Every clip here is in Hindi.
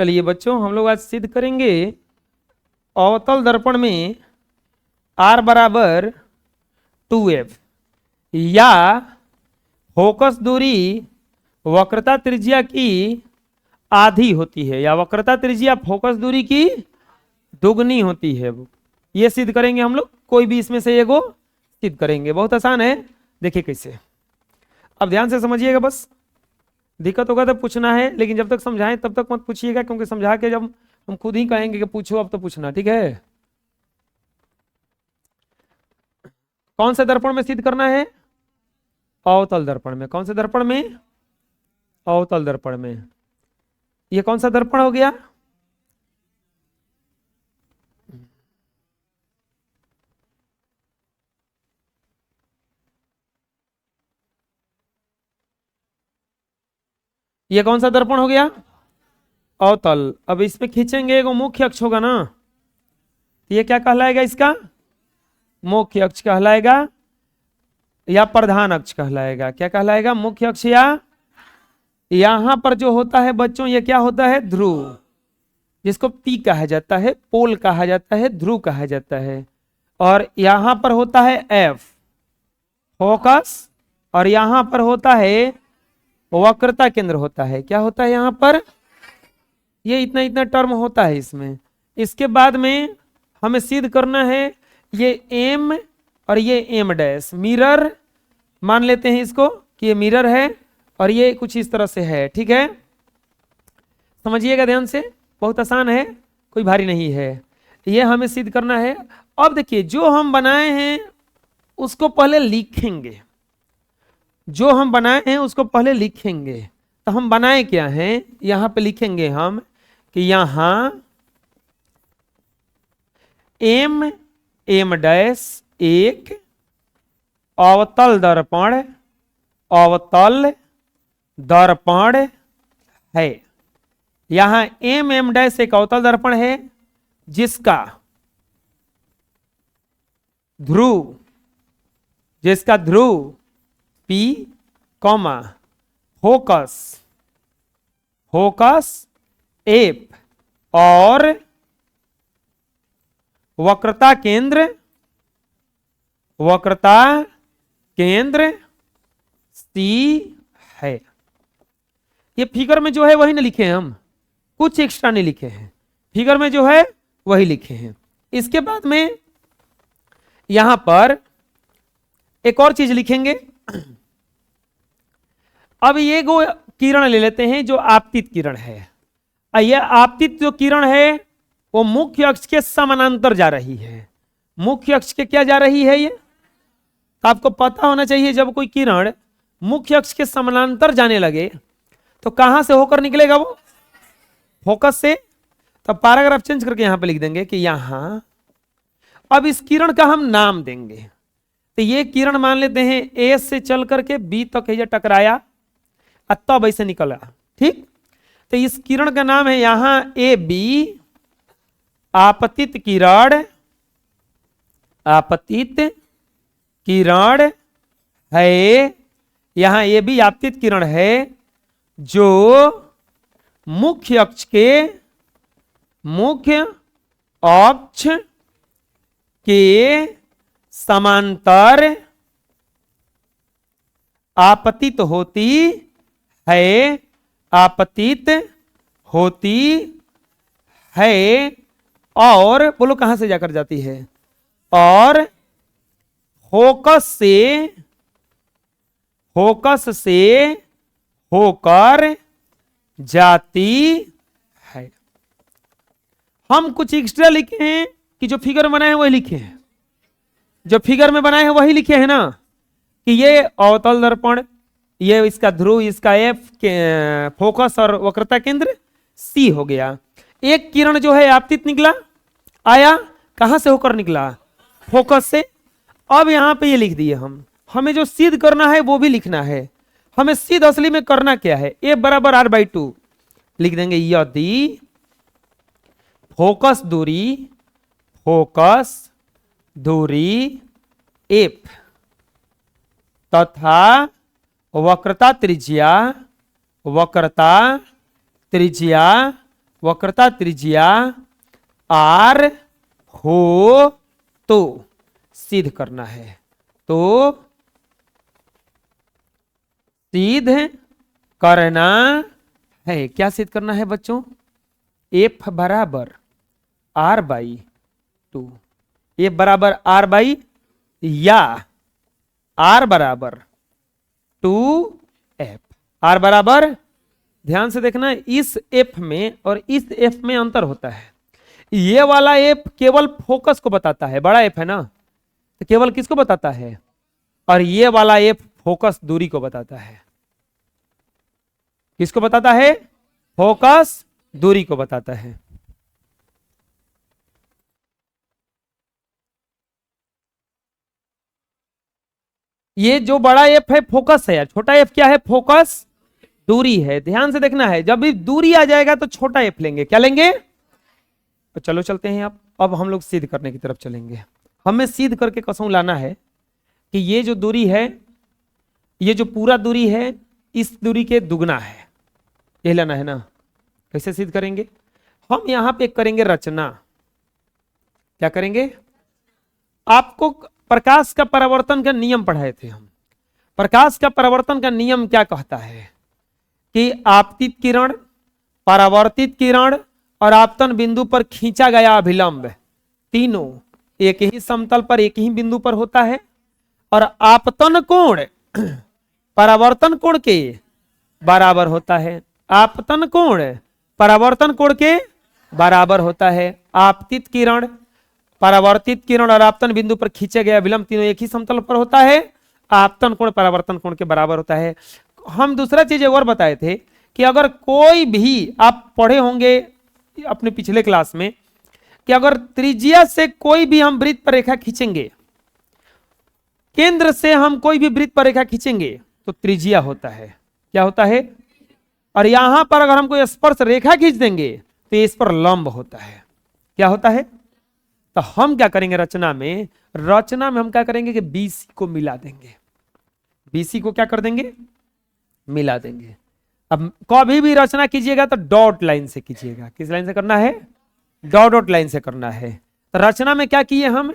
चलिए बच्चों, हम लोग आज सिद्ध करेंगे अवतल दर्पण में R बराबर 2f या फोकस दूरी वक्रता त्रिज्या की आधी होती है या वक्रता त्रिज्या फोकस दूरी की दुगनी होती है। ये सिद्ध करेंगे हम लोग, कोई भी इसमें से एगो सिद्ध करेंगे। बहुत आसान है, देखिए कैसे। अब ध्यान से समझिएगा, बस दिक्कत होगा तो पूछना है, लेकिन जब तक समझाएं तब तक मत पूछिएगा, क्योंकि समझा के जब हम खुद ही कहेंगे कि पूछो अब तो पूछना, ठीक है। कौन से दर्पण में सिद्ध करना है? अवतल दर्पण में। कौन से दर्पण में? अवतल दर्पण में। ये कौन सा दर्पण हो गया? ये कौन सा दर्पण हो गया? अवतल। अब इसमें खींचेंगे, एगो मुख्य अक्ष होगा ना, ये क्या कहलाएगा? इसका मुख्य अक्ष कहलाएगा या प्रधान अक्ष कहलाएगा? क्या कहलाएगा? मुख्य अक्ष या यहां पर जो होता है बच्चों, ये क्या होता है? ध्रुव, जिसको पी कहा जाता है, पोल कहा जाता है, ध्रुव कहा जाता है। और यहां पर होता है एफ फोकस, और यहां पर होता है वक्रता केंद्र होता है। क्या होता है यहां पर? ये इतना इतना टर्म होता है इसमें। इसके बाद में हमें सिद्ध करना है ये एम और ये एम डैश मिरर मान लेते हैं इसको कि ये मिरर है, और ये कुछ इस तरह से है, ठीक है। समझिएगा ध्यान से, बहुत आसान है, कोई भारी नहीं है। ये हमें सिद्ध करना है। अब देखिए, जो हम बनाए हैं उसको पहले लिखेंगे, जो हम बनाए हैं उसको पहले लिखेंगे। तो हम बनाए क्या हैं? यहां पे लिखेंगे हम कि यहां एम एम डैश एक अवतल दर्पण, अवतल दर्पण है। यहां एम एम डैश एक अवतल दर्पण है जिसका ध्रुव, जिसका ध्रुव P, फोकस, फोकस एफ और वक्रता केंद्र, वक्रता केंद्र C है। ये फिगर में जो है वही ना लिखे हैं हम, कुछ एक्स्ट्रा नहीं लिखे हैं, फिगर में जो है वही लिखे हैं। इसके बाद में यहां पर एक और चीज लिखेंगे। अब ये गो किरण ले लेते हैं जो आपतित किरण है। यह आपतित जो किरण है वो मुख्य अक्ष के समानांतर जा रही है। मुख्य अक्ष के क्या जा रही है? ये तो आपको पता होना चाहिए, जब कोई किरण मुख्य अक्ष के समानांतर जाने लगे तो कहां से होकर निकलेगा? वो फोकस से। तो पैराग्राफ चेंज करके यहां पे लिख देंगे कि यहां, अब इस किरण का हम नाम देंगे। तो ये किरण मान लेते हैं ए से चल करके बी तक ये टकराया, तब ऐसे निकला, ठीक। तो इस किरण का नाम है यहां ए बी, आपतित किरण, आपतित किरण है। यहां ए बी आपतित किरण है जो मुख्य अक्ष के, मुख्य अक्ष के समांतर आपतित होती है, आपतित होती है। और बोलो कहां से जाकर जाती है? और फोकस से, फोकस से होकर जाती है। हम कुछ एक्स्ट्रा लिखे हैं कि जो फिगर बनाए हैं वही लिखे हैं, जो फिगर में बनाए हैं वही लिखे हैं ना, कि ये अवतल दर्पण, ये इसका ध्रुव, इसका एफ फोकस और वक्रता केंद्र सी हो गया। एक किरण जो है आपतित निकला, आया कहां से होकर निकला? फोकस से। अब यहां पे ये लिख दिए हम, हमें जो सिद्ध करना है वो भी लिखना है। हमें सिद्ध असली में करना क्या है? ए बराबर R/2 लिख देंगे। यदि फोकस दूरी, फोकस दूरी एफ तथा वक्रता त्रिज्या, वक्रता त्रिज्या वक्रता त्रिज्या r हो तो सिद्ध करना है। तो सिद्ध करना है, क्या सिद्ध करना है बच्चों? f बराबर r/2, f बराबर r/, या r बराबर 2f। r बराबर, ध्यान से देखना, इस f में और इस f में अंतर होता है। ये वाला f केवल फोकस को बताता है, बड़ा f है ना, तो केवल किसको बताता है? और ये वाला f फोकस दूरी को बताता है। किसको बताता है? फोकस दूरी को बताता है। ये जो बड़ा एफ है फोकस है, छोटा एफ क्या है? फोकस दूरी है। ध्यान से देखना है, जब भी दूरी आ जाएगा तो छोटा एफ लेंगे। क्या लेंगे? तो चलो चलते हैं। अब हम लोग सिद्ध करने की तरफ चलेंगे। हमें सिद्ध करके कसम लाना है कि ये जो दूरी है, ये जो पूरा दूरी है, इस दूरी के दुगना है, ये लेना है ना। कैसे सिद्ध करेंगे? हम यहां पे करेंगे रचना। क्या करेंगे? आपको प्रकाश का परावर्तन का नियम पढ़ाए थे हम। प्रकाश का परावर्तन का नियम क्या कहता है कि आपतित किरण, परावर्तित किरण और आपतन बिंदु पर खींचा गया अभिलंब, तीनों एक ही समतल पर एक ही बिंदु पर होता है, और आपतन कोण परावर्तन कोण के बराबर होता है। आपतन कोण परावर्तन कोण के बराबर होता है। आपतित किरण, परावर्तित किरण और आपतन बिंदु पर खींचे गए अभिलंब तीनों एक ही समतल पर होता है। आपतन कोण परावर्तन कोण के बराबर होता है। हम दूसरा चीज और बताए थे कि अगर कोई भी, आप पढ़े होंगे अपने पिछले क्लास में, कि अगर त्रिज्या से कोई भी हम वृत्त पर रेखा खींचेंगे, केंद्र से हम कोई भी वृत्त पर रेखा खींचेंगे तो त्रिज्या होता है। क्या होता है? और यहां पर अगर हम कोई स्पर्श रेखा खींच देंगे तो इस पर लंब होता है। क्या होता है? तो हम क्या करेंगे रचना में हम क्या करेंगे कि BC को मिला देंगे। BC को क्या कर देंगे? मिला देंगे। अब कभी भी रचना कीजिएगा तो डॉट लाइन से कीजिएगा। किस लाइन से करना है? डॉट लाइन से करना है। तो रचना में क्या किए हम?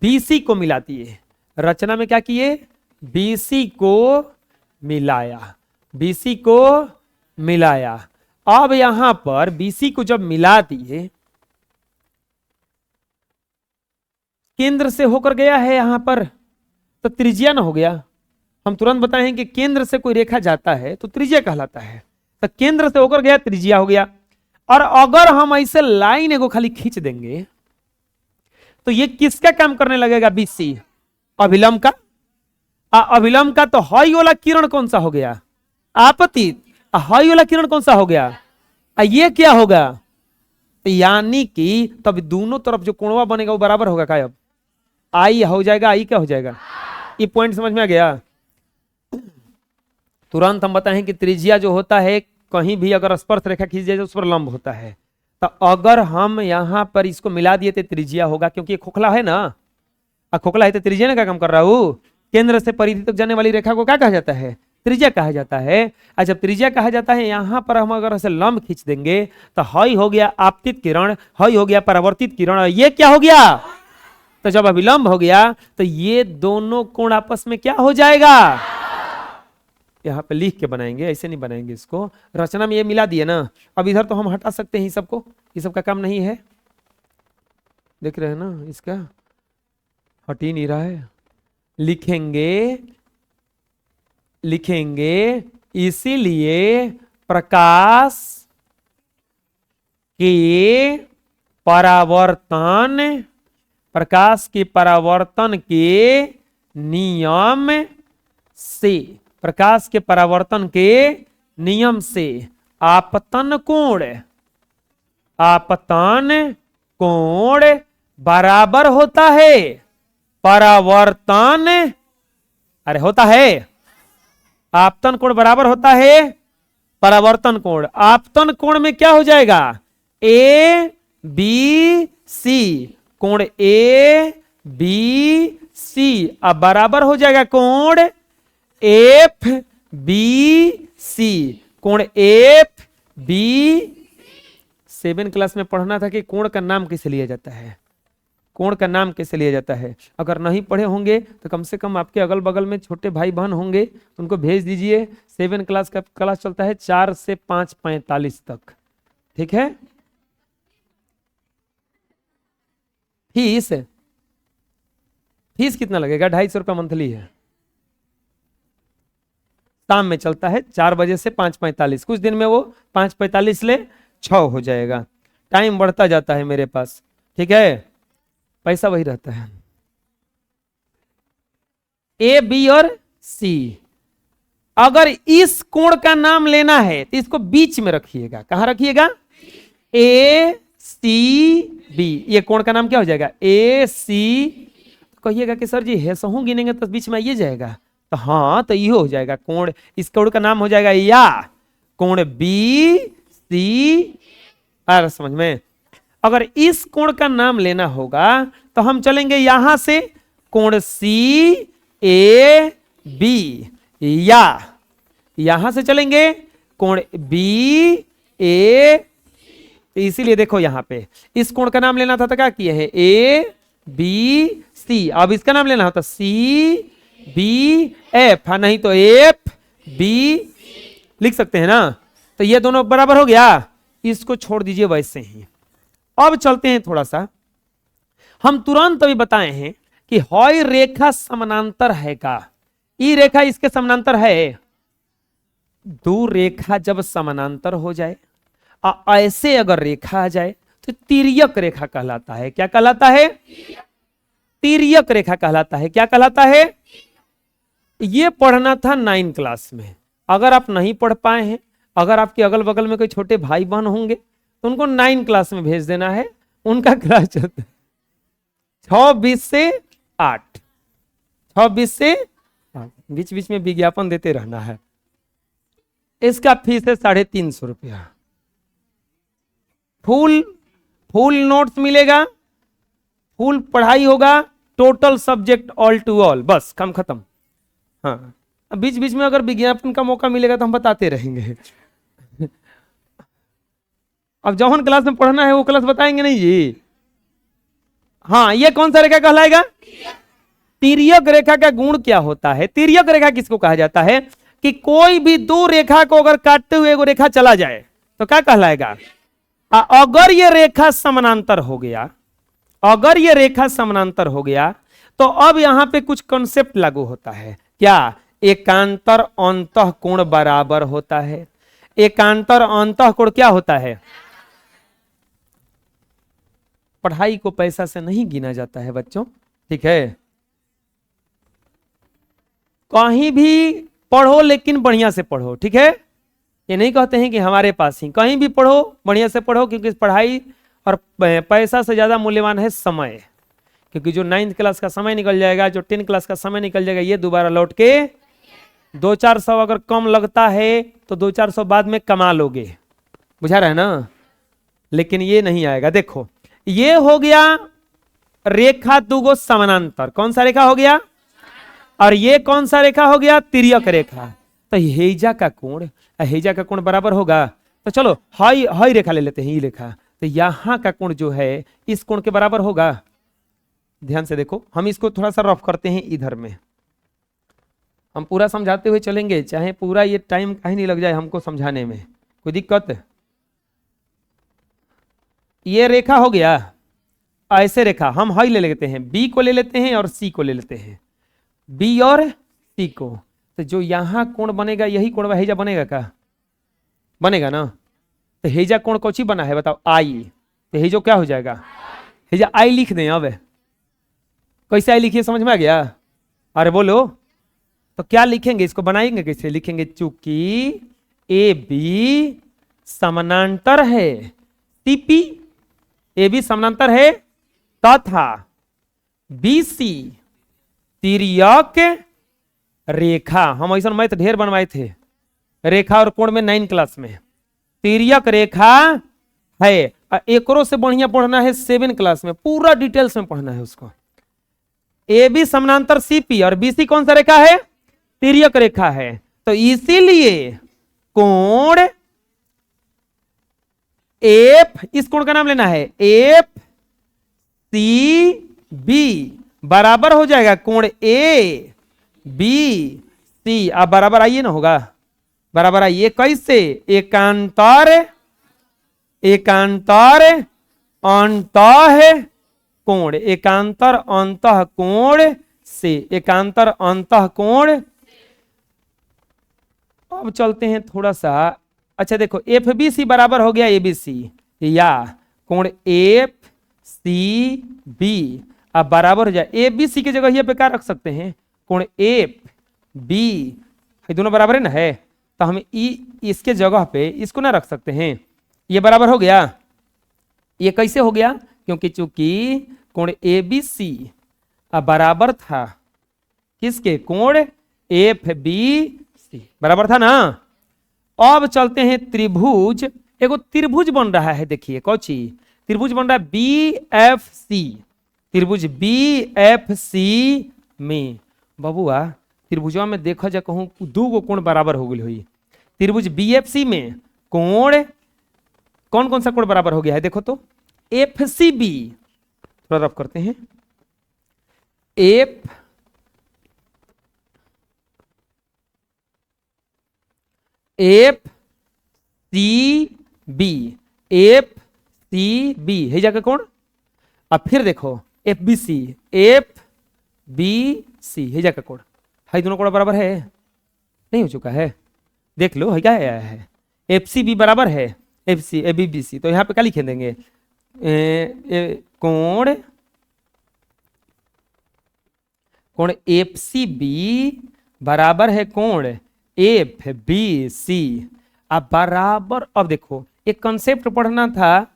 BC को मिला दिए। रचना में क्या किए? BC को मिलाया। BC को मिलाया। अब यहां पर BC को जब मिला दिए, केंद्र से होकर गया है यहां पर, तो त्रिज्या ना हो गया। हम तुरंत बताएं कि केंद्र से कोई रेखा जाता है तो त्रिज्या कहलाता है। तो केंद्र से होकर गया, त्रिज्या हो गया। और अगर हम ऐसे लाइन एगो खाली खींच देंगे तो ये किसका काम करने लगेगा? BC, अभिलंब का। अभिलंब का। तो हाई वाला किरण कौन सा हो गया? आपतित। हाई वाला किरण कौन सा हो गया? ये क्या होगा? यानी कि तब दोनों तरफ जो कोणवा बनेगा वो बराबर होगा। क्या अब आई हो जाएगा? आई क्या हो जाएगा? ये पॉइंट समझ में आ गया? तुरंत हम बताएं कि त्रिज्या जो होता है, कहीं भी अगर स्पर्श रेखा खींच जाए तो उस पर लंब होता है। तो अगर हम यहां पर इसको मिला दिए तो त्रिज्या होगा, क्योंकि ये खोखला है ना। खोखला है तो त्रिज्या ने क्या काम कर रहा हूं? केंद्र से परिधि तक जाने वाली रेखा को क्या कहा जाता है? त्रिज्या कहा जाता है। जब त्रिज्या कहा जाता है, यहां पर हम अगर ऐसे लंब खींच देंगे तो हाई हो गया आपतित किरण, हाई हो गया परावर्तित किरण, और ये क्या हो गया? तो जब अभिलंब हो गया तो ये दोनों कोण आपस में क्या हो जाएगा? यहां पे लिख के बनाएंगे, ऐसे नहीं बनाएंगे इसको। रचना में ये मिला दिए ना। अब इधर तो हम हटा सकते हैं ये सबको, ये सब का काम नहीं है। देख रहे हैं ना, इसका हट ही नहीं रहा है। लिखेंगे इसीलिए प्रकाश के परावर्तन के नियम से, प्रकाश के परावर्तन के नियम से आपतन कोण बराबर होता है परावर्तन, अरे होता है, आपतन कोण बराबर होता है परावर्तन कोण। आपतन कोण में क्या हो जाएगा? ABC, कोण ABC। अब बराबर हो जाएगा कोण FBC, कोण FBC। 7 क्लास में पढ़ना था कि कोण का नाम कैसे लिया जाता है, कोण का नाम कैसे लिया जाता है। अगर नहीं पढ़े होंगे तो कम से कम आपके अगल बगल में छोटे भाई बहन होंगे तो उनको भेज दीजिए। 7 क्लास का क्लास चलता है 4 से 5:45 तक, ठीक है। फीस फीस कितना लगेगा? 250 रुपया मंथली है। शाम में चलता है 4 बजे से 5:45, कुछ दिन में वो 5:45 ले 6 हो जाएगा। टाइम बढ़ता जाता है मेरे पास, ठीक है, पैसा वही रहता है। ए, बी और सी, अगर इस कोण का नाम लेना है तो इसको बीच में रखिएगा। कहां रखिएगा? ए सी बी, ये कोण का नाम क्या हो जाएगा? ए सी। कहिएगा कि सर जी हैसहू गिनेंगे तो बीच में आइए जाएगा, तो हाँ, तो ये हो जाएगा कोण, इस कोण का नाम हो जाएगा या कोण बी सी। आ रहा समझ में? अगर इस कोण का नाम लेना होगा तो हम चलेंगे यहां से कोण सी ए बी, या यहां से चलेंगे कोण बी ए। इसीलिए देखो यहां पे इस कोण का नाम लेना था तो क्या किए हैं? A B C. अब इसका नाम लेना होता सी बी एफ, नहीं तो एफ बी लिख सकते हैं ना। तो ये दोनों बराबर हो गया, इसको छोड़ दीजिए वैसे ही। अब चलते हैं थोड़ा सा, हम तुरंत अभी बताए हैं कि हॉय रेखा समानांतर है का, ई रेखा इसके समानांतर है। दो रेखा जब समानांतर हो जाए, ऐसे अगर रेखा आ जाए तो तिर्यक रेखा कहलाता है। क्या कहलाता है? तिर्यक रेखा कहलाता है। क्या कहलाता है? ये पढ़ना था 9 क्लास में। अगर आप नहीं पढ़ पाए हैं, अगर आपके अगल बगल में कोई छोटे भाई बहन होंगे तो उनको 9 क्लास में भेज देना है। उनका क्लास चलता है 6:20 से 8, 6:20 से 8, बीच बीच में विज्ञापन देते रहना है। इसका फीस है 350 रुपया। फुल नोट्स मिलेगा, फुल पढ़ाई होगा, total subject all to all, बस काम खत्म। हाँ, बीच बीच में अगर विज्ञापन का मौका मिलेगा तो हम बताते रहेंगे। अब जौन क्लास में पढ़ना है वो क्लास बताएंगे नहीं जी। हाँ, ये कौन सा रेखा कहलाएगा? तिर्यक रेखा का गुण क्या होता है? तिर्यक रेखा किसको कहा जाता है? कि कोई भी दो रेखा को अगर काटते हुए वो रेखा चला जाए तो क्या कहलाएगा? अगर ये रेखा समानांतर हो गया, अगर ये रेखा समानांतर हो गया तो अब यहां पे कुछ कॉन्सेप्ट लागू होता है। क्या? एकांतर अंतः कोण बराबर होता है। एकांतर अंतः कोण क्या होता है? पढ़ाई को पैसा से नहीं गिना जाता है बच्चों, ठीक है। कहीं भी पढ़ो लेकिन बढ़िया से पढ़ो, ठीक है। ये नहीं कहते हैं कि हमारे पास ही, कहीं भी पढ़ो बढ़िया से पढ़ो, क्योंकि पढ़ाई और पैसा से ज्यादा मूल्यवान है समय। क्योंकि जो 9th क्लास का समय निकल जाएगा, जो 10 क्लास का समय निकल जाएगा, ये दोबारा लौट के 2-400 अगर कम लगता है तो 2-400 बाद में कमा लोगे, बुझा रहा है ना। लेकिन ये नहीं आएगा। देखो, ये हो गया रेखा दुगो समानांतर। कौन सा रेखा हो गया? और ये कौन सा रेखा हो गया? तिर्यक रेखा। तो हेजा का कोण, हेजा का कोण बराबर होगा। तो चलो हाई रेखा ले लेते हैं, ये रेखा। तो यहां का कोण जो है इस कोण के बराबर होगा। ध्यान से देखो, हम इसको थोड़ा सा रफ करते हैं इधर में, हम पूरा समझाते हुए चलेंगे, चाहे पूरा ये टाइम कहीं नहीं लग जाए हमको समझाने में, कोई दिक्कत? ये रेखा हो गया, ऐसे रेखा हम हाई ले लेते हैं, बी को ले लेते हैं और सी को ले लेते हैं, बी और सी को। तो जो यहां कोण बनेगा यही कोण हेजा बनेगा क्या? बनेगा ना। तो हेजा कोण कौची बना है बताओ? आई। तो हेजो क्या हो जाएगा? हेजा आई लिख दें। अब कैसे आई लिखिए, समझ में आ गया? अरे बोलो, तो क्या लिखेंगे इसको, बनाएंगे कैसे? लिखेंगे चूंकि ए बी समानांतर है, टीपी ए बी समानांतर है तथा बी सी तिर्यक रेखा। हम ऐसा मैथ ढेर बनवाए थे, रेखा और कोण में 9 क्लास में। तिर्यक रेखा है, एकरो से बढ़िया पढ़ना है 7 क्लास में, पूरा डिटेल्स में पढ़ना है उसको। ए बी समानांतर सीपी और बीसी कौन सा रेखा है? तिर्यक रेखा है। तो इसीलिए कोण एफ, इस कोण का नाम लेना है, एफ सी बी बराबर हो जाएगा कोण ए बी सी। अब बराबर आइए ना, होगा बराबर आइए कैसे, एकांतर एकांतर अंतः कोण, एकांतर अंतः कोण से, एकांतर अंतः कोण। अब चलते हैं थोड़ा सा, अच्छा देखो एफ बी सी बराबर हो गया ए बी सी, या कोण एफ सी बी अब बराबर हो जाए, ए बी सी की जगह ये पे क्या रख सकते हैं, कोण एफ बी, ये दोनों बराबर है ना, है तो हम इसके जगह पे इसको ना रख सकते हैं, ये बराबर हो गया। ये कैसे हो गया, क्योंकि चूंकि कोण ए बी सी अब बराबर था किसके, कोण एफ बी सी बराबर था ना। अब चलते हैं त्रिभुज, एगो त्रिभुज बन रहा है, देखिए कौची त्रिभुज बन रहा है, बी एफ सी, त्रिभुज बी एफ सी में बबुआ त्रिभुजवा में देखा जा कहूं दो गो कोण बराबर हो गई हुई, त्रिभुज बी एफ सी में कोण कौन कौन सा कोण बराबर हो गया है, देखो तो एफ सी बी, थोड़ा रफ करते हैं, F F C B, F C B है जाकर कौन, अब फिर देखो F B C, F B C है जाकर कौन, है दोनों कोण बराबर है, नहीं हो चुका है, देख लो है क्या है, एफ सी बी बराबर है F C A B B C, तो यहाँ पे क्या लिखे देंगे, कोण कोण एफ सी बी बराबर है कोण एफ बी सी। अब बराबर, अब देखो एक कंसेप्ट पढ़ना था,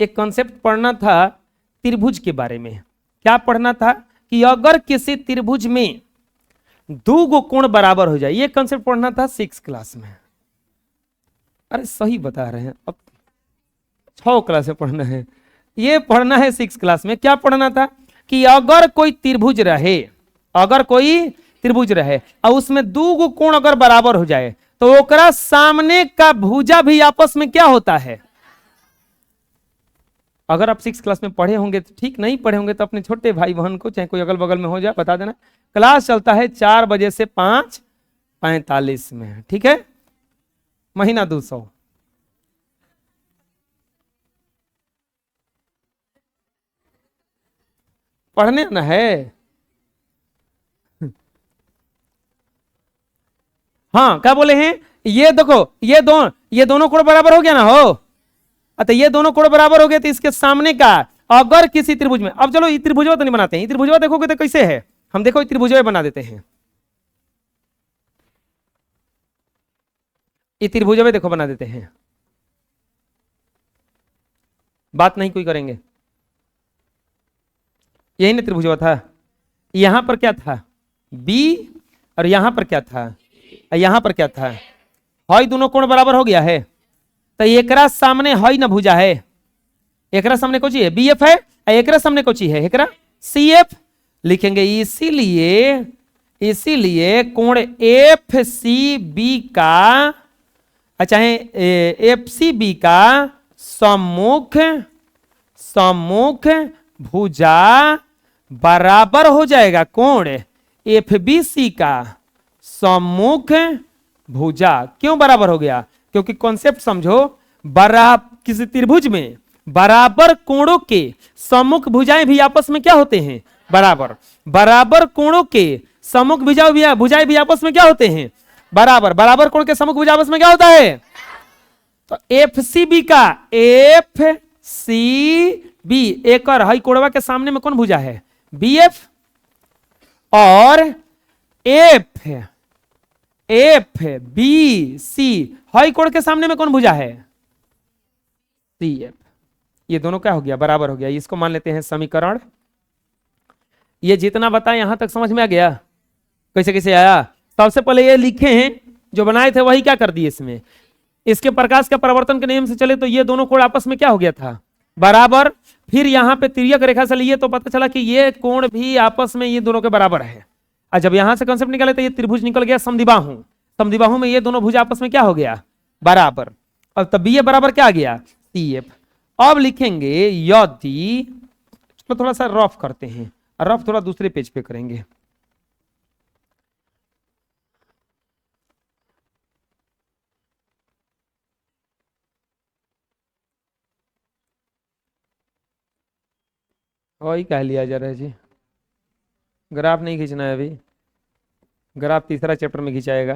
एक कंसेप्ट पढ़ना था त्रिभुज के बारे में, क्या पढ़ना था कि अगर किसी त्रिभुज में दो गो कोण बराबर हो जाए, ये कंसेप्ट पढ़ना था 6 क्लास में। अरे सही बता रहे हैं, अब 6 क्लास में पढ़ना है, ये पढ़ना है 6 क्लास में। क्या पढ़ना था कि अगर कोई त्रिभुज रहे, अगर कोई त्रिभुज रहे और उसमें दो गो कोण अगर बराबर हो जाए तो ओकरा सामने का भुजा भी आपस में क्या होता है। अगर आप 6 क्लास में पढ़े होंगे तो ठीक, नहीं पढ़े होंगे तो अपने छोटे भाई बहन को चाहे कोई अगल बगल में हो जाए बता देना। क्लास चलता है 4 बजे से 5:45 में, ठीक है, महीना 200। पढ़ने ना है, हाँ क्या बोले हैं, ये देखो ये दोनों कोण बराबर हो गया ना, हो अच्छा ये दोनों कोण बराबर हो गए तो इसके सामने का अगर किसी त्रिभुज में, अब चलो ये त्रिभुजवा तो नहीं बनाते हैं, त्रिभुजवा देखोगे तो कैसे है, हम देखो त्रिभुजवा बना देते हैं, ये त्रिभुजवा देखो बना देते हैं, बात नहीं कोई करेंगे, यही ना त्रिभुजवा था, यहां पर क्या था बी और यहां पर क्या था, यहां पर क्या था, हई दोनों कोण बराबर हो गया है, तो एकरा सामने हई ना भुजा है, एकरा सामने कोची है बी एफ है, एकरा सामने कोची है एकरा सी एफ लिखेंगे, इसीलिए कोण एफ सी बी का, चाहे एफ सी बी का सम्मुख भुजा बराबर हो जाएगा कोण एफ बी सी का सम्मुख भुजा। क्यों बराबर हो गया, क्योंकि कॉन्सेप्ट समझो, किसी त्रिभुज में बराबर कोणों के सम्मुख भुजाएं भी आपस में क्या होते हैं, बराबर, बराबर कोणों के सम्मुख भुजाएं भी आपस में क्या होते हैं, बराबर, बराबर कोण के सम्मुख भुजा आपस में क्या होता है, तो एफ सी बी का, एफ सी बी एक और हई कोणवा के सामने में कौन भुजा है, बी एफ, और एफ बी सी हई कोण के सामने में कौन भुजा है, सी एफ, ये दोनों क्या हो गया, बराबर हो गया। इसको मान लेते हैं समीकरण, ये जितना बताया यहां तक समझ में आ गया, कैसे कैसे आया। सबसे पहले ये लिखे हैं जो बनाए थे वही क्या कर दिए, इसमें इसके प्रकाश का परिवर्तन के नियम से चले तो ये दोनों कोण आपस में क्या हो गया था, बराबर, फिर यहां पे तिर्यक रेखा से लिए तो पता चला कि ये कोण भी आपस में ये दोनों के बराबर है, और जब यहां से कॉन्सेप्ट निकाले तो ये त्रिभुज निकल गया समद्विबाहु, समद्विबाहु में ये दोनों भुजा आपस में क्या हो गया, बराबर। अब तब बी एफ बराबर क्या आ गया, सी एफ। अब लिखेंगे यदि, तो थोड़ा सा रफ करते हैं, रफ थोड़ा दूसरे पेज पे करेंगे। वही कह लिया जा रहा है जी, ग्राफ नहीं खींचना है अभी, ग्राफ तीसरा चैप्टर में खिंचाएगा।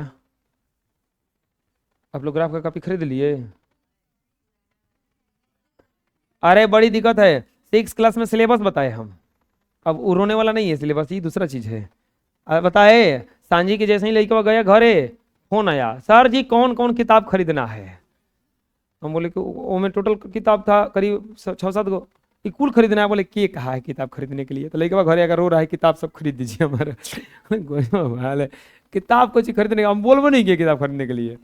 आप लोग ग्राफ का कॉपी खरीद लिए? अरे बड़ी दिक्कत है, 6 क्लास में सिलेबस बताए हम, अब वो रोने वाला नहीं है सिलेबस, ये दूसरा चीज है। बताए सांझी के जैसे ही लड़का गया घरे, फोन आया, सर जी कौन कौन किताब खरीदना है। हम बोले कि वो में टोटल किताब था करीब 6-7 गो, ये कुल खरीदना है। बोले के कहा है किताब खरीदने के लिए, तो लड़का घरे अगर रो रहा है किताब सब खरीद दीजिए हमारा हाल है, किताब कुछ खरीदने का हम बोलबो नहीं किया किताब खरीदने के लिए।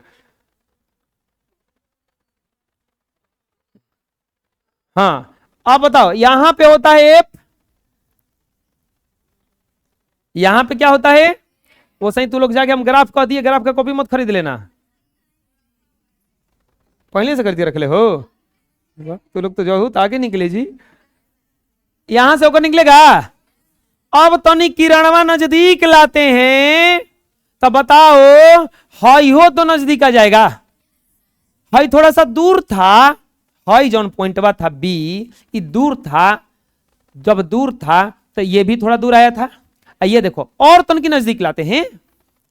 हाँ अब बताओ, यहां पे होता है एफ, यहां पे क्या होता है, वो सही तू लोग जाके हम ग्राफ कह दिए, ग्राफ का कॉपी मत खरीद लेना, पहले से करके रख ले हो। तू लोग तो जो हो आगे निकले जी, यहां से होकर निकलेगा। अब तो नहीं किरणवा नजदीक लाते हैं, तो बताओ हाई हो तो नजदीक आ जाएगा, हाई थोड़ा सा दूर था, हाई जौन पॉइंटवा था बी, ये दूर था, जब दूर था तो ये भी थोड़ा दूर आया था। ये देखो और तन की नजदीक लाते हैं,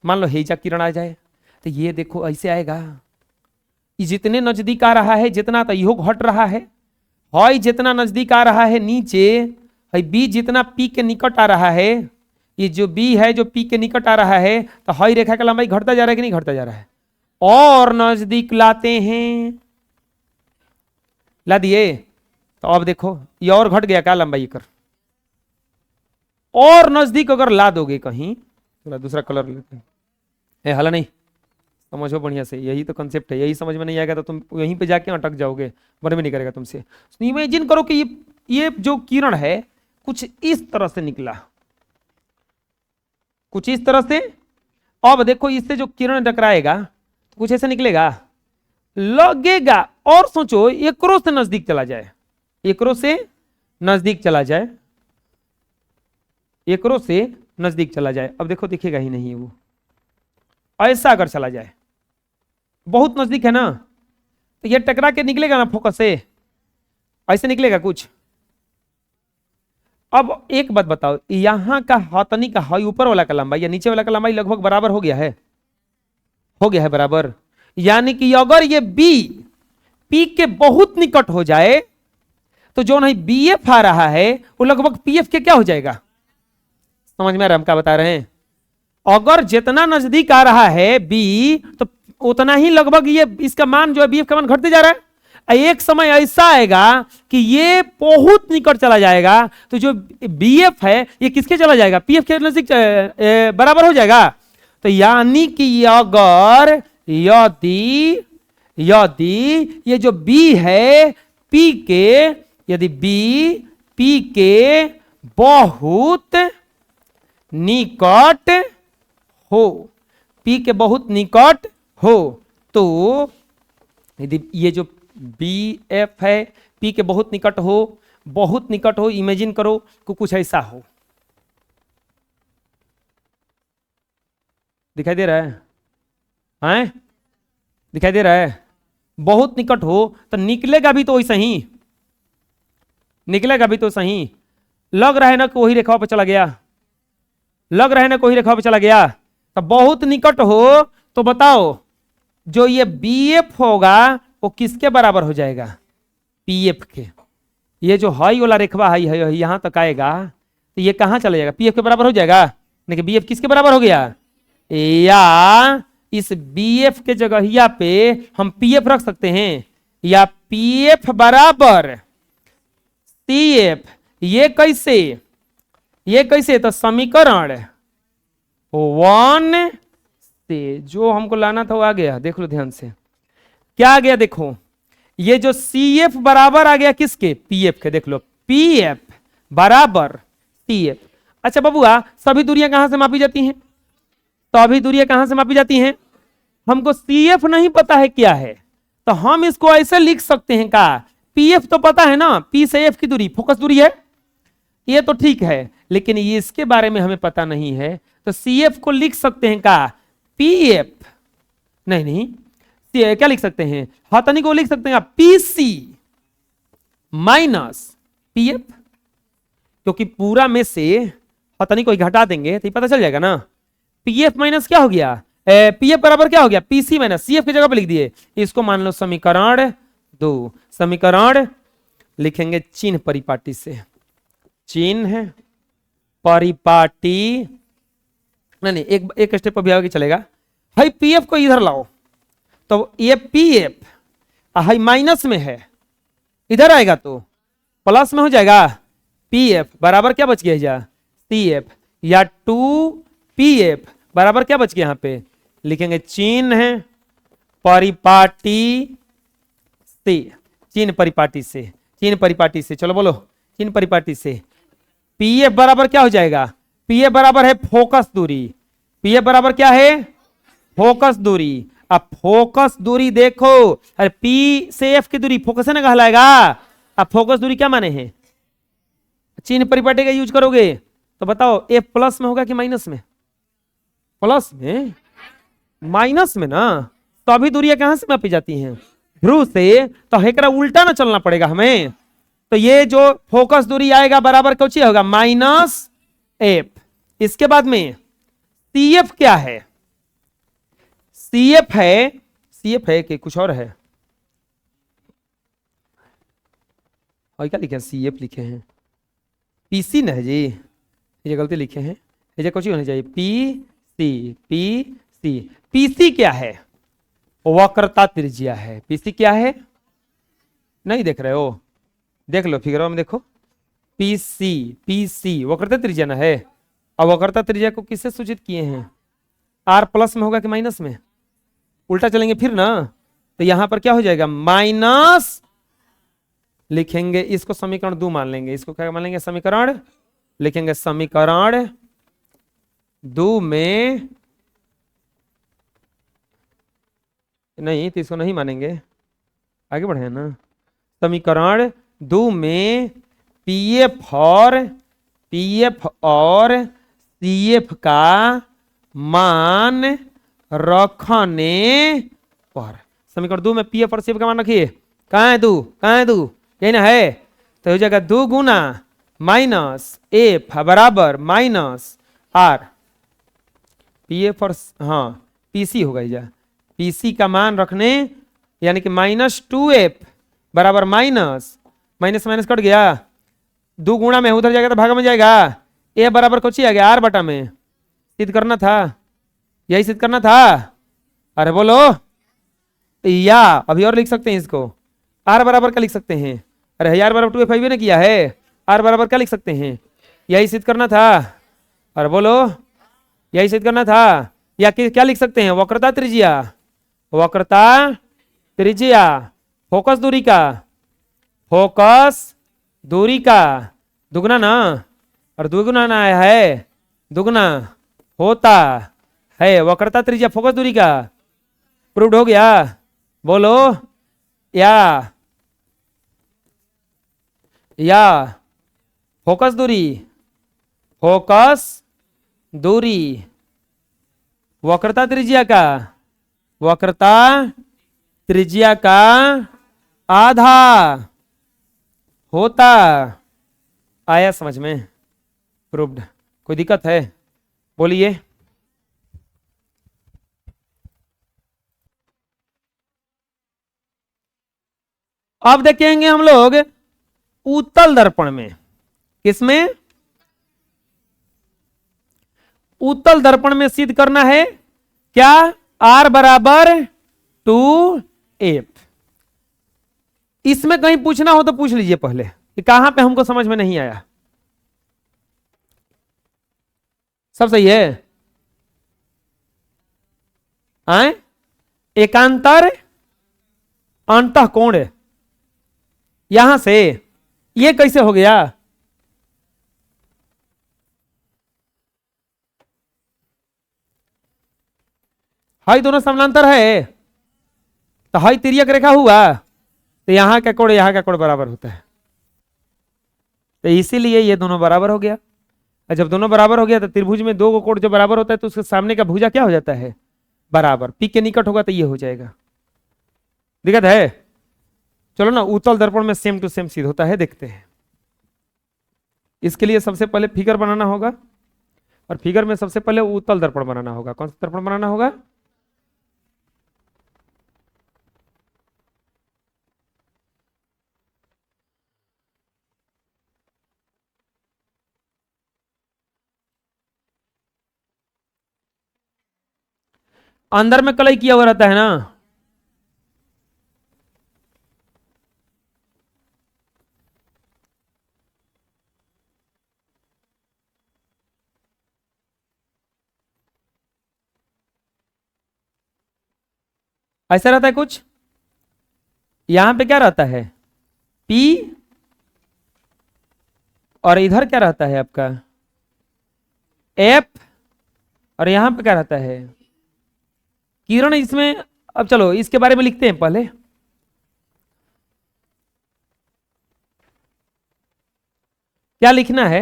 मान लो हेजा किरण आ जाए, तो ये देखो ऐसे आएगा, ये जितने नजदीक आ रहा है जितना तो यो घट रहा है, हाई जितना नजदीक आ रहा है नीचे, है बी जितना पी के निकट आ रहा है, ये जो बी है जो पी के निकट आ रहा है, तो हाई रेखा का लंबाई घटता जा रहा है कि नहीं घटता जा रहा है, और नजदीक लाते हैं, ला दिए। तो अब देखो ये और घट गया क्या लंबाई कर, और नजदीक अगर ला दोगे कहीं, थोड़ा दूसरा कलर लेते हैं, हला नहीं, समझो बढ़िया से, यही तो कंसेप्ट है, यही समझ में नहीं आएगा तो तुम यहीं पे जाके अटक जाओगे, मन में नहीं करेगा तुमसे। इमेजिन करो कि ये जो किरण है कुछ इस तरह से निकला, कुछ इस तरह से, अब देखो इससे जो किरण टकराएगा तो कुछ ऐसे निकलेगा, लगेगा, और सोचो एकरो से नजदीक चला जाए, एकरो से नजदीक चला जाए, एकरो से नजदीक चला जाए, अब देखो दिखेगा ही नहीं वो, ऐसा अगर चला जाए, बहुत नजदीक है ना, तो ये टकरा के निकलेगा ना फोकस से, ऐसे निकलेगा कुछ। अब एक बात बताओ, यहां का हथनी का हाई ऊपर वाला का लंबाई या नीचे वाला का लंबाई लगभग बराबर हो गया है, हो गया है बराबर, यानी कि अगर ये बी पी के बहुत निकट हो जाए तो जो नहीं बी एफ आ रहा है वो लगभग पी एफ के क्या हो जाएगा, समझ में आ रहा है हम क्या बता रहे हैं, अगर जितना नजदीक आ रहा है बी तो उतना ही लगभग ये इसका मान जो है बी एफ का मान घटते जा रहा है, एक समय ऐसा आएगा कि ये बहुत निकट चला जाएगा, तो जो बी एफ है ये किसके चला जाएगा, पी एफ के नजदीक बराबर हो जाएगा। तो यानी कि अगर यदि यदि ये जो बी है पी के, यदि बी पी के बहुत निकट हो, पी के बहुत निकट हो, तो यदि ये जो बी एफ है पी के बहुत निकट हो, बहुत निकट हो, इमेजिन करो कि कुछ ऐसा हो, दिखाई दे रहा है, हैं? दिखाई दे रहा है, बहुत निकट हो तो निकलेगा भी तो वैसे ही, निकलेगा भी तो सही, लग रहा है ना कि वही रेखा पर चला गया, लग रहा है ना कोई रेखा पे चला गया, तो बहुत निकट हो, तो बताओ जो ये बी एफ होगा वो किसके बराबर हो जाएगा, पी एफ के। ये जो हाई वाला रेखवा है यहां तक आएगा तो ये कहां चला जाएगा, पी एफ के बराबर हो जाएगा, नहीं बी एफ किसके बराबर हो गया, या इस बी एफ के जगहिया पे हम पी एफ रख सकते हैं, या पी एफ बराबर सी एफ, ये कैसे, ये कैसे, तो समीकरण 1 से जो हमको लाना था वो आ गया, देख लो ध्यान से क्या आ गया, देखो ये जो सी एफ बराबर आ गया किसके, पी एफ के, देख लो पी एफ बराबर सी एफ। अच्छा बबुआ सभी दूरियां कहां से मापी जाती हैं, तो अभी दूरियां कहां से मापी जाती हैं, हमको CF नहीं पता है क्या है, तो हम इसको ऐसे लिख सकते हैं का, PF तो पता है ना, P से F की दूरी फोकस दूरी है, ये तो ठीक है, लेकिन ये इसके बारे में हमें पता नहीं है, तो CF को लिख सकते हैं का PF, नहीं क्या लिख सकते हैं, हथनी को लिख सकते हैं PC माइनस PF, क्योंकि पूरा में से हथनी को घटा देंगे तो पता चल जाएगा ना, PF माइनस क्या हो गया, PF बराबर क्या हो गया, PC माइनस CF की जगह पे लिख दिए, इसको मान लो समीकरण 2। समीकरण लिखेंगे चिन्ह परिपाटी से, चिन्ह परिपाटी, नहीं एक स्टेप अभी आगे चलेगा। हाई PF को इधर लाओ, तो ये PF हाई माइनस में है, इधर आएगा तो प्लस में हो जाएगा, PF बराबर क्या बच गया CF, या 2PF बराबर क्या बच गया, यहां पे लिखेंगे चिन्ह परिपाटी से, चिन्ह परिपाटी से, चिन्ह परिपाटी से, चलो बोलो चिन्ह परिपाटी से, PF बराबर क्या हो जाएगा, PF बराबर है फोकस दूरी, PF बराबर क्या है, फोकस दूरी। अब फोकस दूरी देखो, अरे P से F की दूरी फोकस है ना कहलाएगा, अब फोकस दूरी क्या माने हैं, चिन्ह परिपाटी का यूज करोगे तो बताओ F प्लस में होगा कि माइनस में, प्लस में, माइनस में ना, तो अभी दूरियां कहां से मापी जाती हैं, ध्रुव से, तो हेकरा उल्टा ना चलना पड़ेगा हमें, तो ये जो फोकस दूरी आएगा बराबर कुछ होगा -F। इसके बाद में CF क्या है, CF है कि कुछ और है, और क्या लिखे हैं, CF लिखे हैं, PC ना है जी, ये गलती लिखे हैं, ये कुछ होना चाहिए PC क्या है, वक्रता त्रिज्या है, PC क्या है, नहीं देख रहे हो, देख लो फिगर में देखो, PC वक्रता त्रिज्या ना है, और वक्रता त्रिज्या को किससे सूचित किए हैं, R प्लस में होगा कि माइनस में, उल्टा चलेंगे फिर ना, तो यहां पर क्या हो जाएगा माइनस, लिखेंगे इसको समीकरण 2 मान लेंगे, इसको क्या मान लेंगे, समीकरण, लिखेंगे समीकरण 2 में, नहीं तो इसको नहीं मानेंगे, आगे बढ़े ना, समीकरण 2 में PF और CF का मान रखने पर, समीकरण 2 में PF और CF का मान रखिए, कहां है 2 यही ना है, तो हो जाएगा 2 गुना -F बराबर -R, PF और PC होगा जा, PC का मान रखने, यानी कि -2F बराबर माइनस कट गया, 2 गुणा में उधर जाएगा तो भाग में जाएगा, A बराबर कुछ ही आ गया R बटा में, सिद्ध करना था, यही सिद्ध करना था, अरे बोलो, या अभी और लिख सकते हैं इसको, R बराबर क्या लिख सकते हैं, अरे R बराबर 2F ने किया है, R बराबर क्या लिख सकते हैं, यही सिद्ध करना था, अरे बोलो, यही सिद्ध करना था, या क्या लिख सकते हैं, वक्रता त्रिज्या, फोकस दूरी का दुगना ना, और दुगुना ना है, दुगना होता है वक्रता त्रिज्या फोकस दूरी का, प्रूव्ड हो गया, बोलो, या फोकस दूरी वक्रता त्रिज्या का आधा होता, आया समझ में, प्रूव्ड, कोई दिक्कत है, बोलिए, अब देखेंगे हम लोग उत्तल दर्पण में, किसमें, उत्तल दर्पण में सिद्ध करना है क्या, R बराबर 2F, इसमें कहीं पूछना हो तो पूछ लीजिए पहले कि कहां पे हमको समझ में नहीं आया, सब सही है, आए, एकांतर अंतःकोण, यहां से ये कैसे हो गया, हाई दोनों समानांतर है तो हाई तिर्यक रेखा हुआ, तो यहां का कोण यहां का कोण बराबर होता है, तो इसीलिए ये दोनों बराबर हो गया। और जब दोनों बराबर हो गया तो त्रिभुज में दो कोण जो बराबर होता है तो उसके सामने का भुजा क्या हो जाता है, बराबर। पी के निकट होगा तो ये हो जाएगा। दिक्कत है? चलो ना, उत्तल दर्पण में सेम टू सेम सिद्ध होता है, देखते हैं। इसके लिए सबसे पहले फिगर बनाना होगा, और फिगर में सबसे पहले उत्तल दर्पण बनाना होगा। कौन सा दर्पण बनाना होगा? अंदर में कलई किया हुआ रहता है ना, ऐसा रहता है कुछ। यहां पे क्या रहता है, P, और इधर क्या रहता है आपका F, और यहां पे क्या रहता है किरण। इसमें अब चलो इसके बारे में लिखते हैं पहले। क्या लिखना है,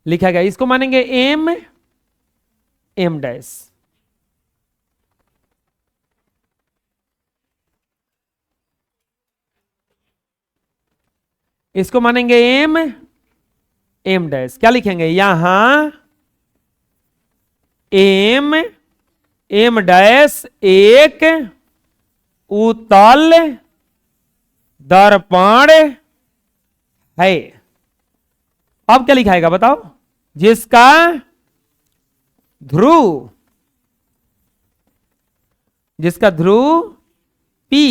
लिखा गया, इसको मानेंगे M, M डैश, इसको मानेंगे M, M डैश। क्या लिखेंगे यहां M, M डैश एक उत्तल दर्पण है। अब क्या लिखाएगा बताओ, जिसका ध्रुव, जिसका ध्रुव P,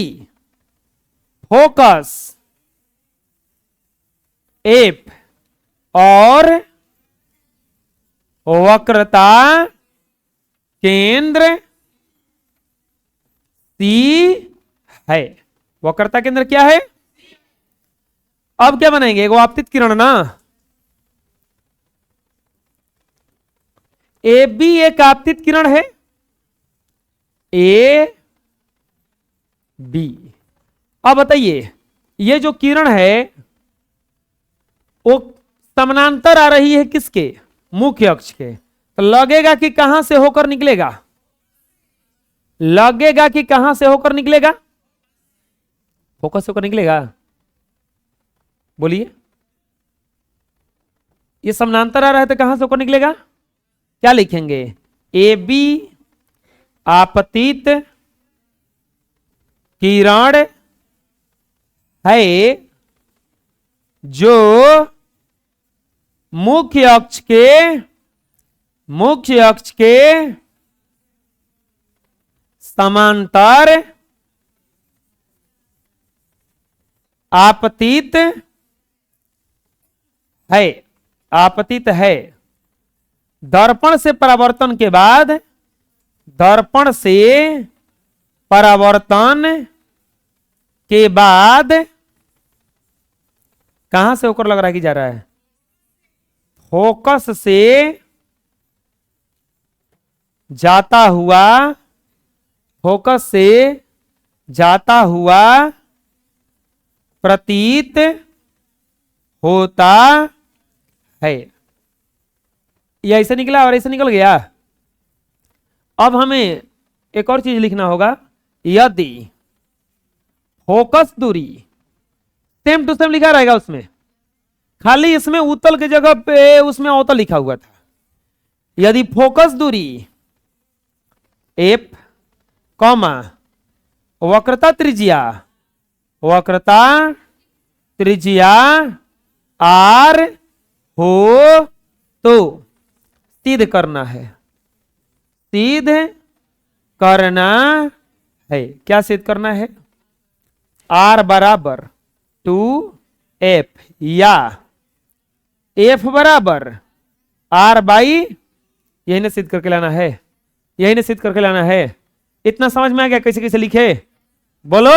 फोकस F, और वक्रता केंद्र C है। वक्रता केंद्र क्या है? अब क्या बनाएंगे, वो आपतित किरण ना, ए बी एक आपतित किरण है, ए बी। अब बताइए ये जो किरण है वो समानांतर आ रही है किसके, मुख्य अक्ष के, तो लगेगा कि कहां से होकर निकलेगा, लगेगा कि कहां से होकर निकलेगा, फोकस होकर निकलेगा। बोलिए, ये समानांतर आ रहा है तो कहां से होकर निकलेगा? क्या लिखेंगे, ए बी आपतित किरण है जो मुख्य अक्ष के समांतर आपतित है, आपतित है। दर्पण से परावर्तन के बाद, दर्पण से परावर्तन के बाद कहां से होकर लग रहा है कि जा रहा है, फोकस से जाता हुआ, फोकस से जाता हुआ प्रतीत होता है। ये ऐसे निकला और ऐसे निकल गया। अब हमें एक और चीज लिखना होगा, यदि फोकस दूरी सेम टू सेम लिखा रहेगा उसमें, खाली इसमें उत्तल की जगह पे उसमें अवतल लिखा हुआ था। यदि फोकस दूरी F, कॉमा वक्रता त्रिज्या, वक्रता त्रिज्या R हो तो सिद्ध करना है, सिद्ध करना है। क्या सिद्ध करना है? R बराबर 2F या F बराबर R बाई, यही ना सिद्ध करके लाना है, यही ना सिद्ध करके लाना है। इतना समझ में आ गया कैसे कैसे लिखे? बोलो।